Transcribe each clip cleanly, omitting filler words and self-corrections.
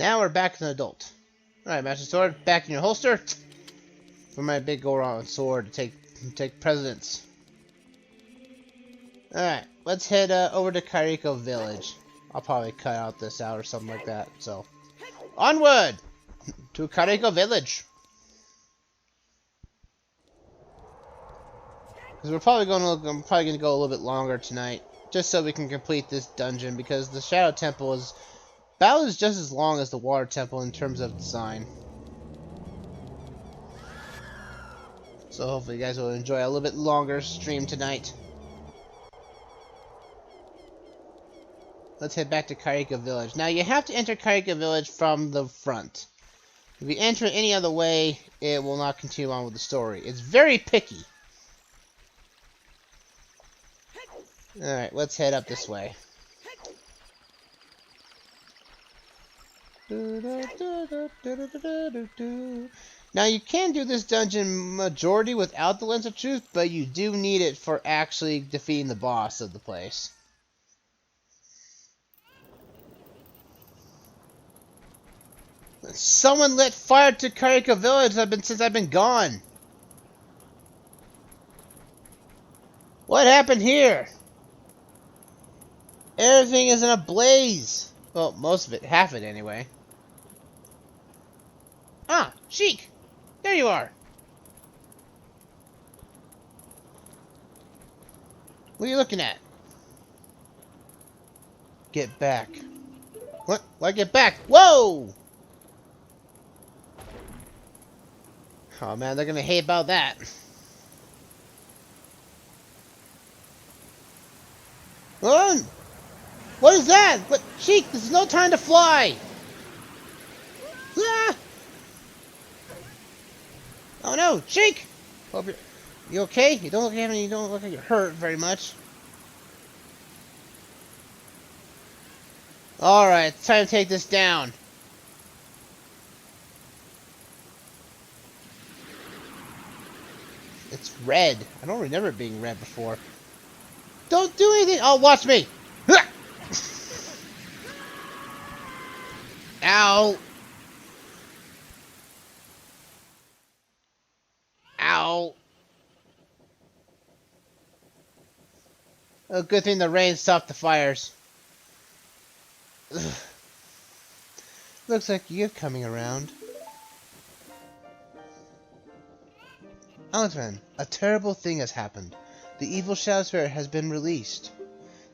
Now we're back as an adult. Alright, Master Sword, back in your holster. For my big go-around sword to take precedence. Alright, let's head over to Kairiko Village. I'll probably cut out this out or something like that, so. Onward! To Kairiko Village! Because I'm probably going to go a little bit longer tonight. Just so we can complete this dungeon, because the Shadow Temple is about just as long as the Water Temple in terms of design. So hopefully you guys will enjoy a little bit longer stream tonight. Let's head back to Kairiko Village. Now you have to enter Kairiko Village from the front. If you enter it any other way, it will not continue on with the story. It's very picky. Alright, let's head up this way. Now you can do this dungeon majority without the Lens of Truth, but you do need it for actually defeating the boss of the place. Someone lit fire to Kairiko Village since I've been gone. What happened here? Everything is in a blaze. Well, most of it, half of it anyway. Ah, Sheik! There you are! What are you looking at? Get back. What? Why get back? Whoa! Oh man, they're gonna hate about that. Run! What is that? What? Sheik, this is no time to fly! Ah! Oh no, Sheik! Hope you okay? You don't look like you're hurt very much. Alright, it's time to take this down. It's red. I don't remember it being red before. Don't do anything! Oh, watch me! Ow! Ow! Oh, good thing the rain stopped the fires. Ugh. Looks like you're coming around. Alexman, a terrible thing has happened. The evil Shadow Spirit has been released.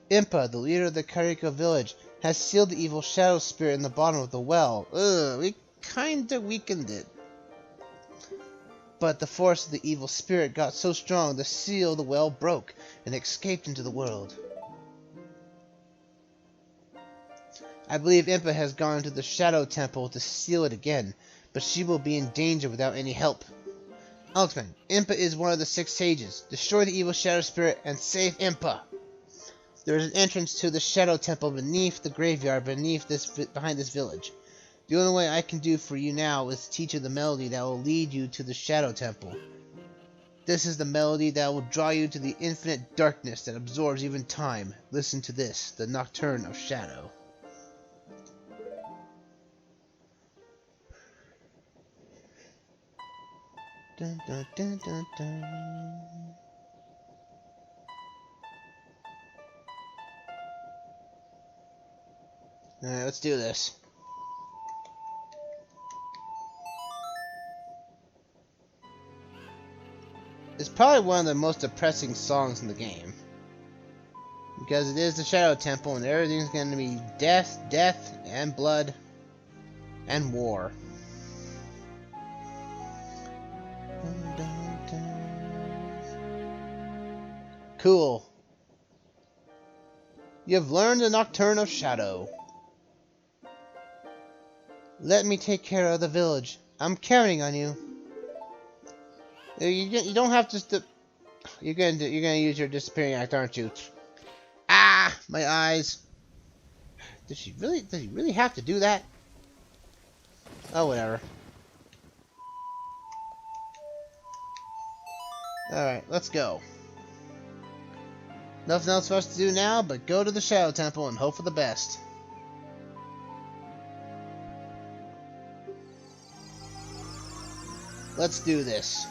Impa, the leader of the Kairiko village, has sealed the evil Shadow Spirit in the bottom of the well. Ugh, we kinda weakened it. But the force of the evil spirit got so strong the seal of the well broke and escaped into the world. I believe Impa has gone to the Shadow Temple to seal it again, but she will be in danger without any help. Alexman, Impa is one of the 6 sages. Destroy the evil Shadow Spirit and save Impa. There is an entrance to the Shadow Temple beneath the graveyard behind this village. The only way I can do for you now is to teach you the melody that will lead you to the Shadow Temple. This is the melody that will draw you to the infinite darkness that absorbs even time. Listen to this, the Nocturne of Shadow. Dun, dun, dun, dun, dun. Alright, let's do this. It's probably one of the most depressing songs in the game. Because it is the Shadow Temple and everything's going to be death, and blood, and war. Cool. You've learned the Nocturne of Shadow. Let me take care of the village. I'm counting on you. You don't have to. You're gonna use your disappearing act, aren't you? Ah, my eyes. Does he really have to do that? Oh, whatever. All right, let's go. Nothing else for us to do now but go to the Shadow Temple and hope for the best. let's do this.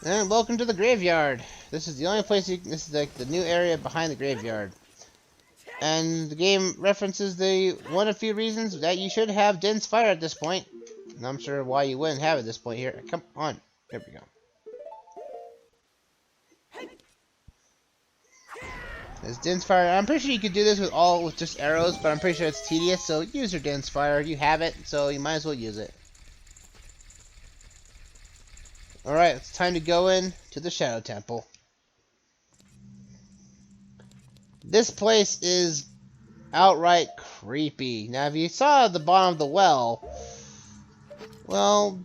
And welcome to the graveyard. This is the only place this is like the new area behind the graveyard. And the game references the one of few reasons that you should have Din's Fire at this point. And I'm sure why you wouldn't have it at this point here. Come on. There we go. There's Din's Fire. I'm pretty sure you could do this with just arrows, but I'm pretty sure it's tedious, so use your Din's Fire. You have it, so you might as well use it. Alright, it's time to go in to the Shadow Temple. This place is outright creepy. Now, if you saw the bottom of the well, well,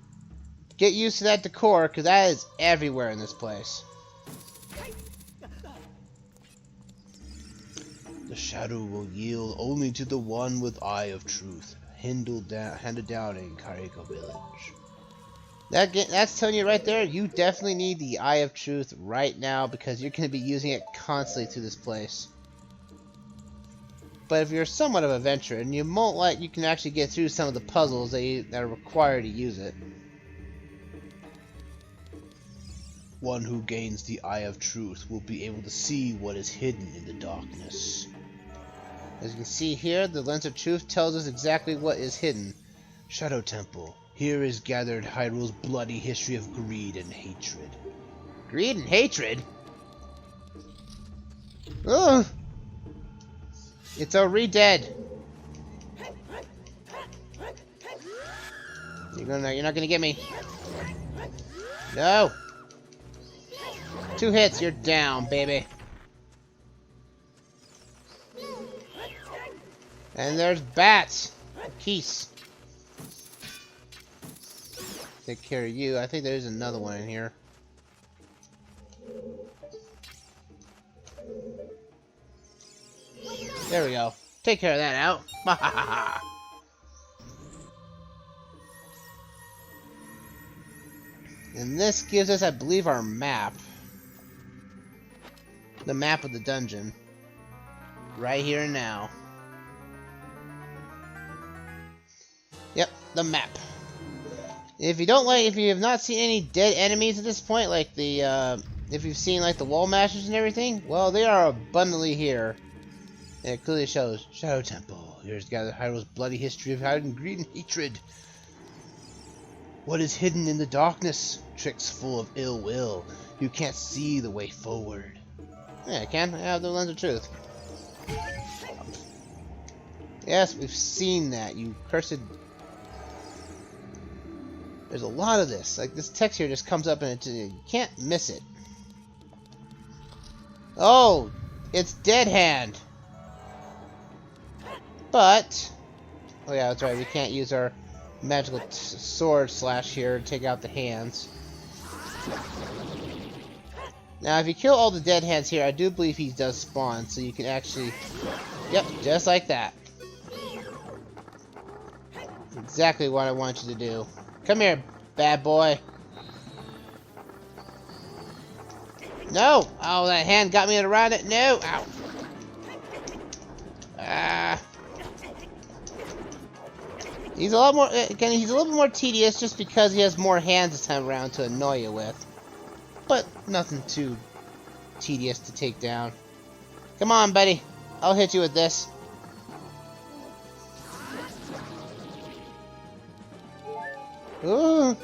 get used to that decor, because that is everywhere in this place. The shadow will yield only to the one with Eye of Truth, handed down in Kariko Village. That's telling you right there, you definitely need the Eye of Truth right now, because you're going to be using it constantly through this place. But if you're somewhat of a veteran, you can actually get through some of the puzzles that are required to use it. One who gains the Eye of Truth will be able to see what is hidden in the darkness. As you can see here, the Lens of Truth tells us exactly what is hidden. Shadow Temple. Here is gathered Hyrule's bloody history of greed and hatred. Greed and hatred? Ugh! It's already dead. You're not gonna get me. No! 2 hits, you're down, baby. And there's bats. Keys. Take care of you. I think there's another one in here. There we go. Take care of that out. And this gives us, I believe, our map. The map of the dungeon. Right here and now. Yep, the map. If you have not seen any dead enemies at this point, like if you've seen like the wall mashers and everything, well, they are abundantly here. And it clearly shows Shadow Temple. Here's gathered Hyrule's bloody history of hidden greed and hatred. What is hidden in the darkness? Tricks full of ill will. You can't see the way forward. Yeah, I can. I have the Lens of Truth. Yes, we've seen that. You cursed. There's a lot of this. Like, this text here just comes up and you can't miss it. Oh! It's Dead Hand! But... oh yeah, that's right. We can't use our magical sword slash here to take out the hands. Now, if you kill all the dead hands here, I do believe he does spawn, so you can actually... yep, just like that. Exactly what I want you to do. Come here, bad boy. No! Oh, that hand got me around it. No! Ow! Ah. He's a lot more... again, he's a little bit more tedious just because he has more hands this time around to annoy you with. But nothing too tedious to take down. Come on, buddy. I'll hit you with this. Ooh.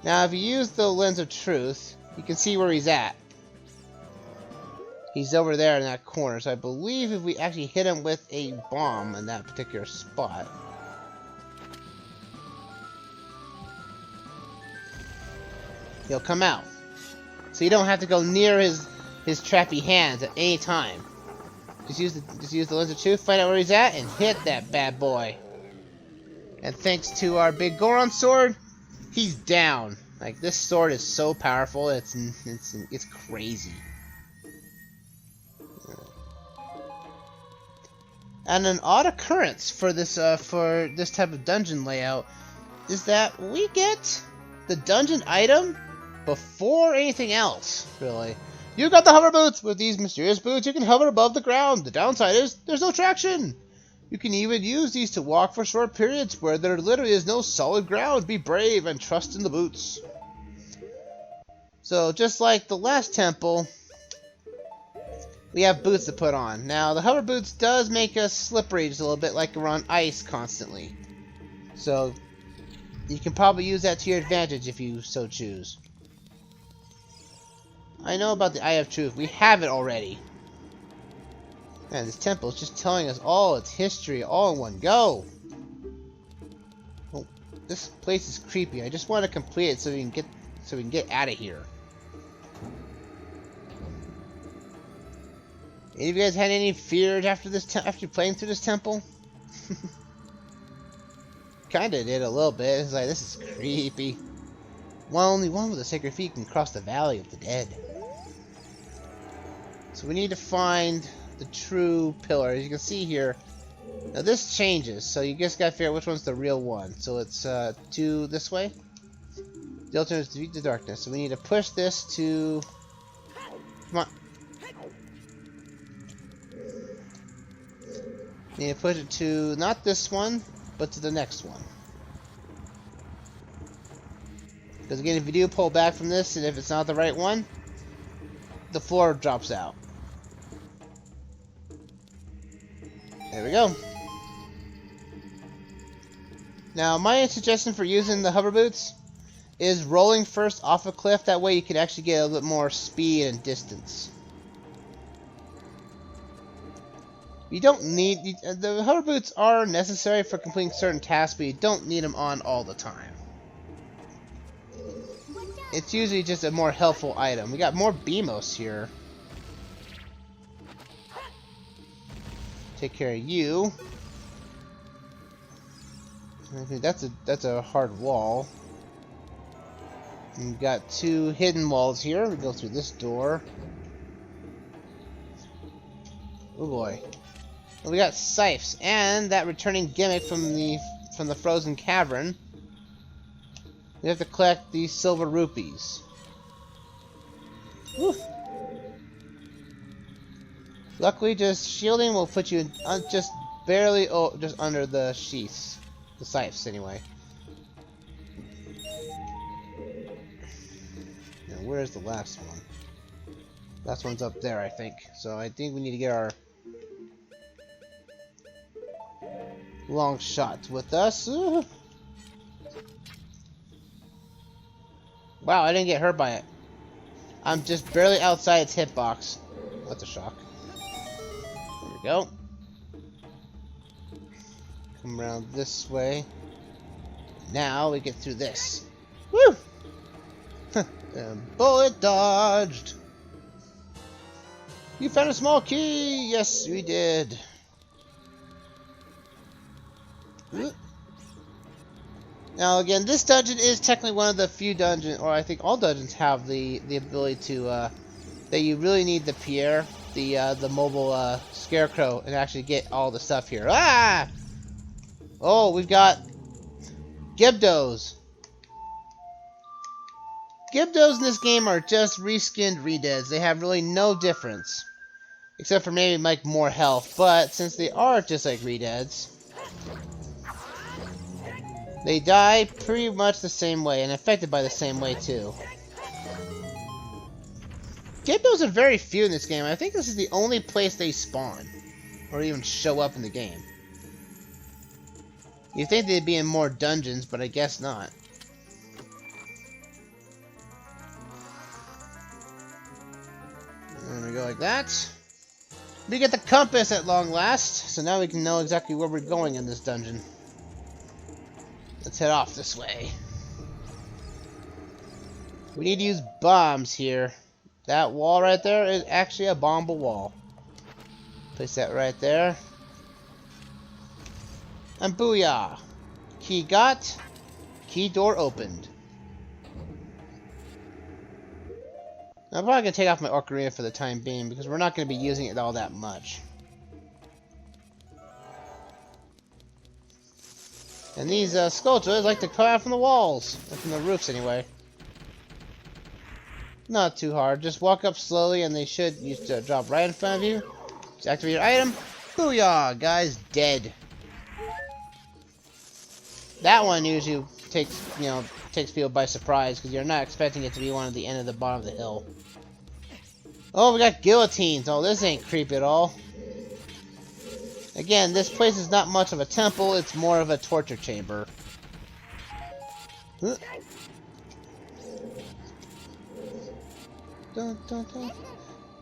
Now, if you use the Lens of Truth, you can see where he's at. He's over there in that corner, so I believe if we actually hit him with a bomb in that particular spot... he'll come out. So you don't have to go near his trappy hands at any time. Just use the Lens of Truth, find out where he's at, and hit that bad boy. And thanks to our big Goron sword, he's down. Like, this sword is so powerful, it's crazy. And an odd occurrence for this type of dungeon layout is that we get the dungeon item before anything else, really. You got the hover boots! With these mysterious boots, you can hover above the ground. The downside is, there's no traction! You can even use these to walk for short periods where there literally is no solid ground. Be brave and trust in the boots. So, just like the last temple, we have boots to put on. Now, the hover boots does make us slippery just a little bit, like we're on ice constantly. So, you can probably use that to your advantage if you so choose. I know about the Eye of Truth. We have it already. Man, this temple is just telling us all its history all in one go. Oh, this place is creepy. I just want to complete it so we can get out of here. Any of you guys had any fears after playing through this temple? Kinda did a little bit. It's like, this is creepy. Only one with a sacred feet can cross the valley of the dead. So we need to find the true pillar. As you can see here, now this changes, so you just gotta figure out which one's the real one. So it's to this way. The alternate is defeat the darkness. So we need to push this to. Come on. We need to push it to not this one, but to the next one. Because again, if you do pull back from this, and if it's not the right one, the floor drops out. There we go. Now, my suggestion for using the hover boots is rolling first off a cliff. That way you can actually get a little bit more speed and distance. You don't need... the hover boots are necessary for completing certain tasks, but you don't need them on all the time. It's usually just a more helpful item. We got more BMOS here. Take care of you. I think that's a hard wall. And we've got two hidden walls here. We go through this door. Oh boy. Well, we got scythes and that returning gimmick from the frozen cavern. We have to collect these silver rupees. Whew. Luckily, just shielding will put you just barely just under the sheaths. The scythes, anyway. Now, where's the last one? Last one's up there, I think. So I think we need to get our long shot with us. Ooh. Wow, I didn't get hurt by it. I'm just barely outside its hitbox. That's a shock. There we go. Come around this way. Now we get through this. Woo! And bullet dodged. You found a small key. Yes, we did. Woo. Now again, this dungeon is technically one of the few dungeons, or I think all dungeons have the ability to that you really need the Pierre, the mobile scarecrow, and actually get all the stuff here. Ah! Oh, we've got Gibdos. Gibdos in this game are just reskinned Redeads. They have really no difference, except for maybe like more health. But since they are just like Redeads, they die pretty much the same way, and affected by the same way, too. Gibdos are very few in this game. I think this is the only place they spawn, or even show up in the game. You'd think they'd be in more dungeons, but I guess not. There we go, like that. We get the compass at long last, so now we can know exactly where we're going in this dungeon. Let's head off this way. We need to use bombs here. That wall right there is actually a bombable wall. Place that right there. And booyah! Key got. Key door opened. Now, I'm probably going to take off my Ocarina for the time being, because we're not going to be using it all that much. And these sculptures like to come out from the walls, or from the roofs anyway. Not too hard. Just walk up slowly, and they should drop right in front of you. Just activate your item, Booyah! Guy's dead. That one usually takes people by surprise because you're not expecting it to be one at the end of the bottom of the hill. Oh, we got guillotines. Oh, this ain't creepy at all. Again, this place is not much of a temple. It's more of a torture chamber. Huh. Dun, dun, dun.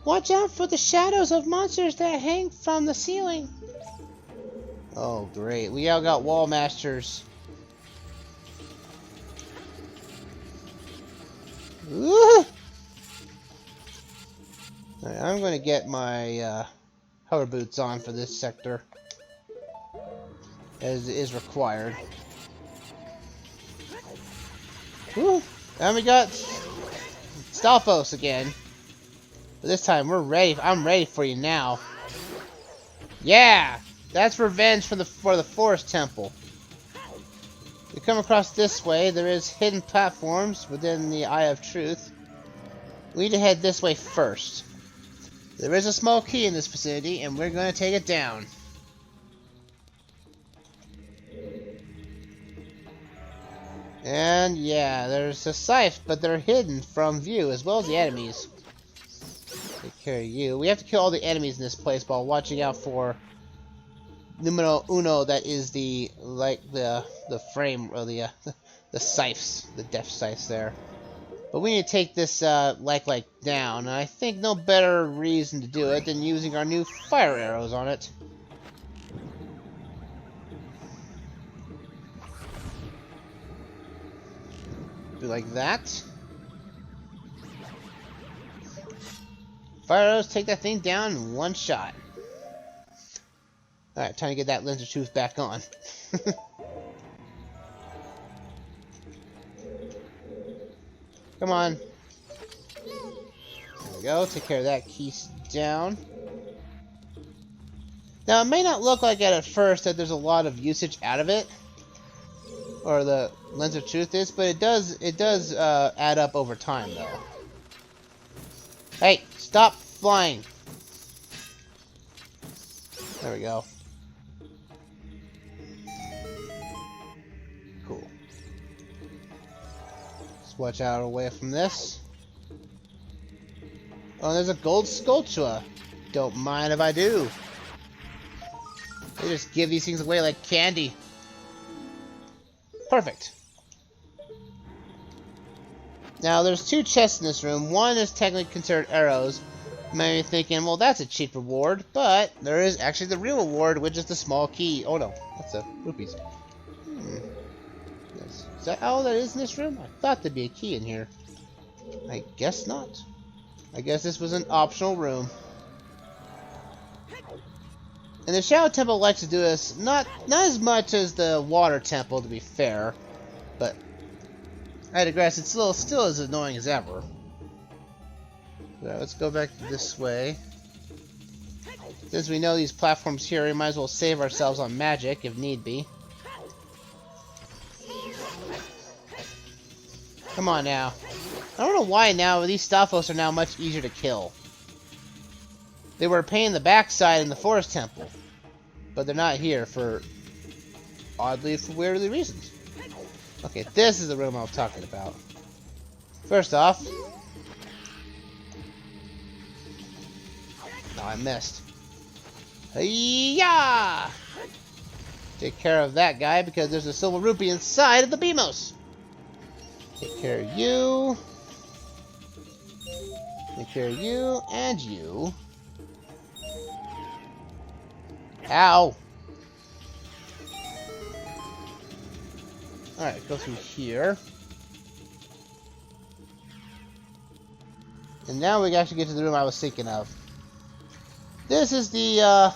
Watch out for the shadows of monsters that hang from the ceiling. Oh, great. We all got wall masters. Ooh! Alright, I'm going to get my hover boots on for this sector, as is required. Woo! And we got Stalfos again. But this time we're ready. I'm ready for you now. Yeah! That's revenge for the Forest Temple. We come across this way. There is hidden platforms within the Eye of Truth. We need to head this way first. There is a small key in this vicinity, and we're going to take it down. And yeah, there's a scythe, but they're hidden from view, as well as the enemies. Take care of you. We have to kill all the enemies in this place while watching out for numero uno, that is the frame, or the scythes, the death scythes there. But we need to take this like down, and I think no better reason to do it than using our new fire arrows on it. Do like that. Fire arrows take that thing down in one shot. Alright, time to get that lens of truth back on. Come on. There we go. Take care of that key down. Now, it may not look like it at first that there's a lot of usage out of it, or the lens of truth is, but it does add up over time, though. Hey, stop flying. There we go. Cool. Let's watch out away from this. Oh, there's a gold sculpture. Don't mind if I do. They just give these things away like candy. Perfect. Now, there's two chests in this room. One is technically considered arrows. You might be thinking, well, that's a cheap reward. But there is actually the real reward, which is the small key. Oh, no. That's a rupees. Yes. Is that all that is in this room? I thought there'd be a key in here. I guess not. I guess this was an optional room. And the Shadow Temple likes to do this, not as much as the Water Temple, to be fair, but I digress, it's still as annoying as ever. So let's go back this way. Since we know these platforms here, we might as well save ourselves on magic if need be. Come on now. I don't know why now, but these Stalfos are now much easier to kill. They were a pain in the backside in the Forest Temple, but they're not here for weirdly reasons. Okay, this is the room I was talking about. First off, oh, I missed. Hey-ya! Take care of that guy because there's a silver rupee inside of the Beamos. Take care of you. Take care of you and you. Ow! Alright, go through here. And now we actually get to the room I was thinking of. This is the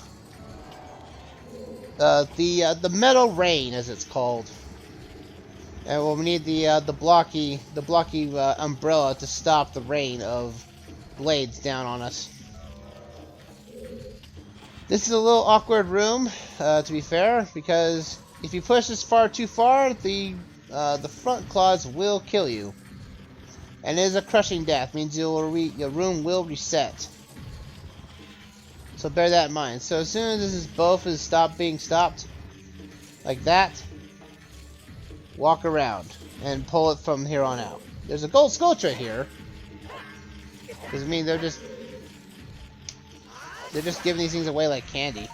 metal rain, as it's called. And we'll need the blocky umbrella to stop the rain of blades down on us. This is a little awkward room, to be fair, because if you push this too far, the front claws will kill you. And it is a crushing death, means your room will reset. So bear that in mind. So as soon as this both is stopped being stopped, like that, walk around and pull it from here on out. There's a gold skull tray here. Does it mean they're just giving these things away like candy?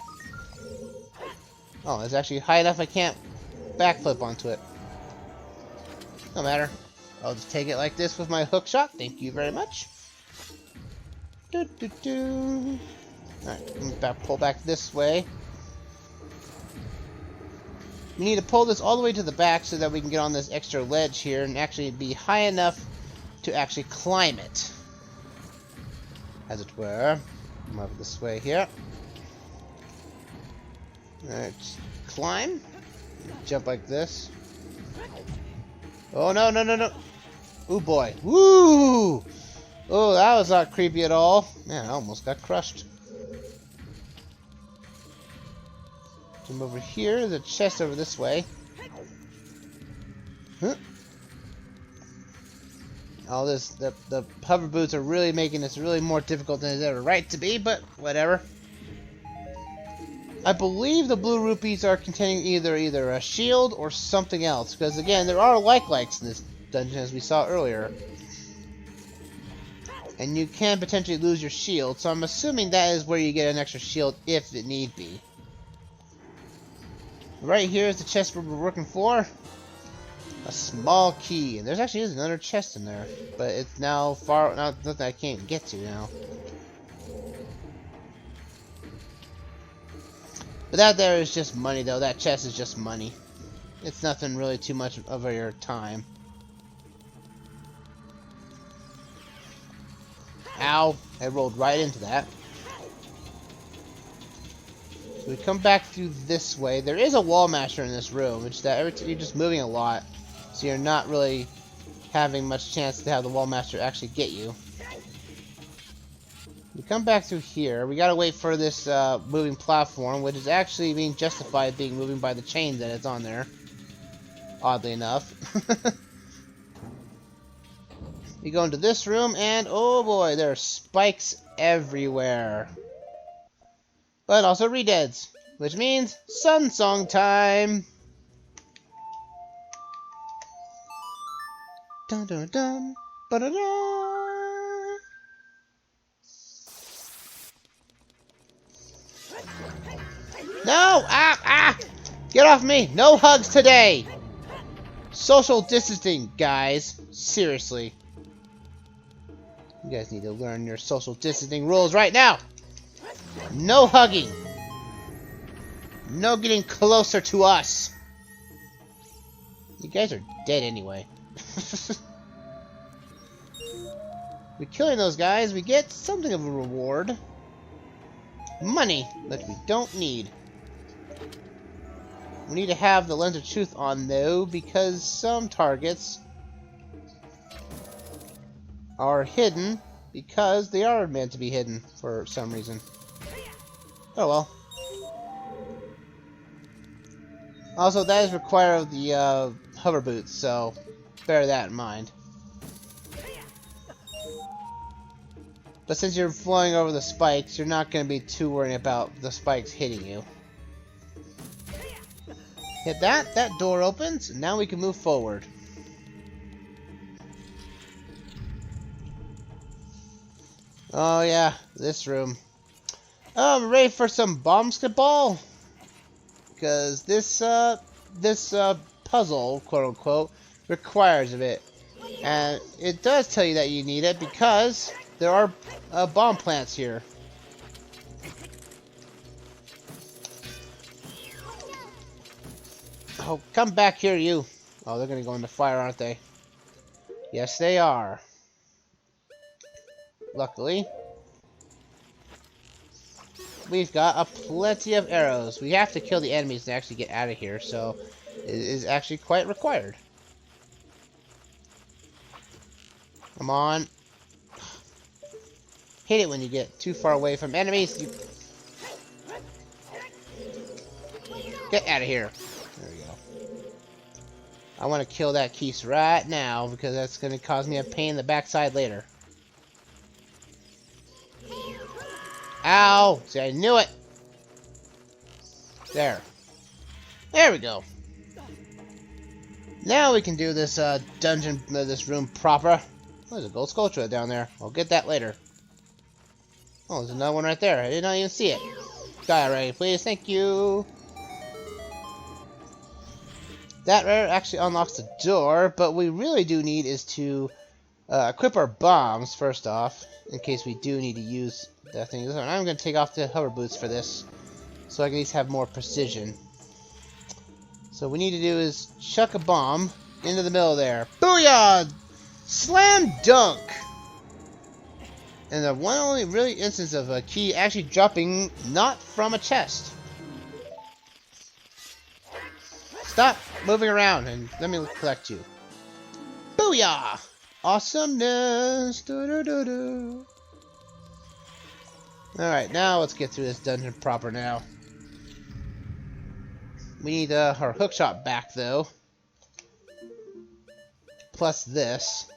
Oh, it's actually high enough I can't backflip onto it. No matter. I'll just take it like this with my hook shot. Thank you very much. Alright, pull back this way. We need to pull this all the way to the back so that we can get on this extra ledge here and actually be high enough to actually climb it. As it were. Come over this way here. Alright, climb. Jump like this. Oh, no, no, no, no. Ooh, boy. Woo! Oh, that was not creepy at all. Man, I almost got crushed. Come over here. There's a chest over this way. Huh? All this, the hover boots are really making this really more difficult than it's ever right to be, but whatever. I believe the blue rupees are containing either a shield or something else, because again, there are likes in this dungeon as we saw earlier. And you can potentially lose your shield, so I'm assuming that is where you get an extra shield if it need be. Right here is the chest we're working for. A small key, and there's actually another chest in there, but it's now nothing I can't even get to now. But that there is just money, though. That chest is just money. It's nothing really too much of your time. Ow! I rolled right into that. So we come back through this way. There is a wall masher in this room, which that you're just moving a lot, so you're not really having much chance to have the wall master actually get you. We come back through here. We gotta wait for this moving platform, which is actually being justified being moving by the chain that it's on there. Oddly enough. We go into this room, and oh boy, there are spikes everywhere. But also redeads, which means Sun Song time! Dun dun dun, ba-da-dun! No! Ah! Ah! Get off me! No hugs today! Social distancing, guys. Seriously. You guys need to learn your social distancing rules right now! No hugging! No getting closer to us! You guys are dead anyway. We're killing those guys, we get something of a reward. Money that we don't need. We need to have the lens of truth on though, because some targets are hidden because they are meant to be hidden for some reason. Oh well. Also, that is required of the hover boots, so bear that in mind. But since you're flying over the spikes, you're not going to be too worried about the spikes hitting you. Hit that, that door opens, and now we can move forward. Oh yeah, this room. I'm ready for some basketball, because this puzzle, quote unquote, requires of it, and it does tell you that you need it because there are bomb plants here. Oh, come back here, you! Oh, they're gonna go into fire, aren't they? Yes, they are. Luckily, we've got a plenty of arrows. We have to kill the enemies to actually get out of here, so it is actually quite required. Come on. Hate it when you get too far away from enemies. Get out of here. There we go. I want to kill that Keese right now because that's going to cause me a pain in the backside later. Ow! See, I knew it! There. There we go. Now we can do this dungeon, this room proper. Oh, there's a gold sculpture down there. I'll get that later. Oh, there's another one right there. I did not even see it. Die already, please. Thank you. That actually unlocks the door, but we really do need is to equip our bombs first off, in case we do need to use that thing. And I'm going to take off the hover boots for this, so I can at least have more precision. So what we need to do is chuck a bomb into the middle there. Booyah! Slam dunk! And the one only really instance of a key actually dropping not from a chest. Stop moving around and let me collect you. Booyah! Awesomeness! Doo-doo-doo-doo. Alright, now let's get through this dungeon proper now. We need our hookshot back though. Plus this.